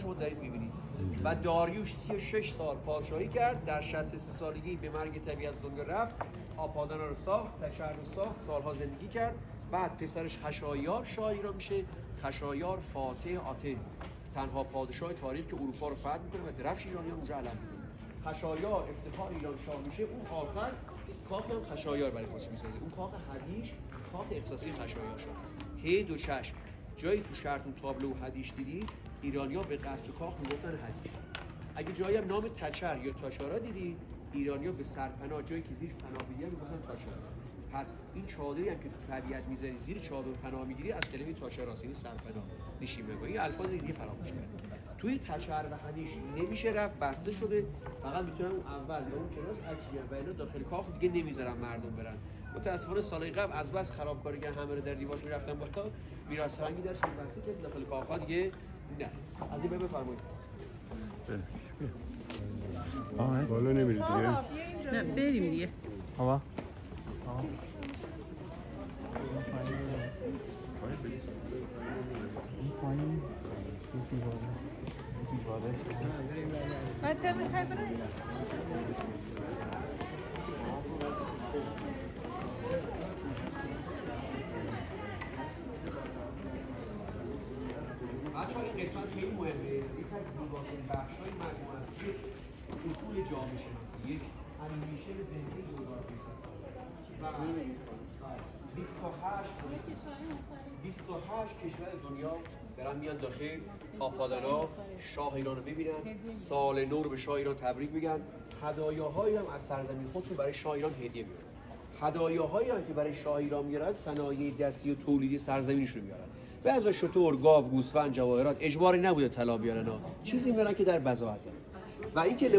شما دارید میبینید. و داریوش 36 سال پادشاهی کرد، در 63 سالگی به مرگ طبیعی از دنیا رفت. آپادانا رو ساخت، تچر رو ساخت، سالها زندگی کرد. بعد پسرش خشایار شاه ایران میشه. خشایار فاتح آتن، تنها پادشاه تاریخ که اروپا رو فتح میکنه و درفش ایرانیان اونجا علم میکنه. خشایار افتخار ایران شاه میشه. اون آخر کاخ هم خشایار برای خودش میسازه. اون کاخ حدیث کاخ اختصاصی خشایار شاه است. هی دو چشم جایی تو شهرتون تابلو حدیث دیدید، ایرانی‌ها به قصر کاخ میگفتن حدیث. اگه جایی هم نام تچر یا تاچارا دیدید، ایرانی‌ها به سرپناه جایی که زیرش پناه بگیرن میگفتن تاچارا. پس این چادری هم که تو طبیعت می‌ذاری زیر چادر پناه می‌گیری از کلمه تاچاراست، یعنی سرپناه نشین بگو. این الفاظ دیگه فراموش کرد. توی تچر و حدیث نمیشه رفت، بسته شده، فقط میتونن اون اول یا اون کنارش عکس بیان و اینا داخل کاخ دیگه نمیذارن مردم برن. متاسفانه سال قبل از بس خرابکاری که همه رو در دیوارش میرفتن بالا، میراث فرهنگی درش بسته کسی داخل کاخ دیگه نه. از این بفرمایید. بالا نمیرید دیگه؟ نه بریم دیگه. هوا حتی میخوای برای بچه ها این قسمت خیلی مهمه. یک از زیباترین بخش‌های مجموعه است که اصول جامعه شناسی، یک انیمیشن زنده 2500 سال و 28 کشور دنیا دارن میان داخل آپادانا شاه ایران رو ببینن، سال نو رو به شاه ایران تبریک میگن، هدایاهایی هم از سرزمین خودشون برای شاه ایران هدیه میارن. هدایاهایی هم که برای شاه ایران میارن صنایع دستی و تولیدی سرزمینشون میارن. بعضا شتر، گاو، گوسفند، جواهرات، اجباری نبوده طلا بیارن، چیزی میارن که در بضاعت داره. و اینکه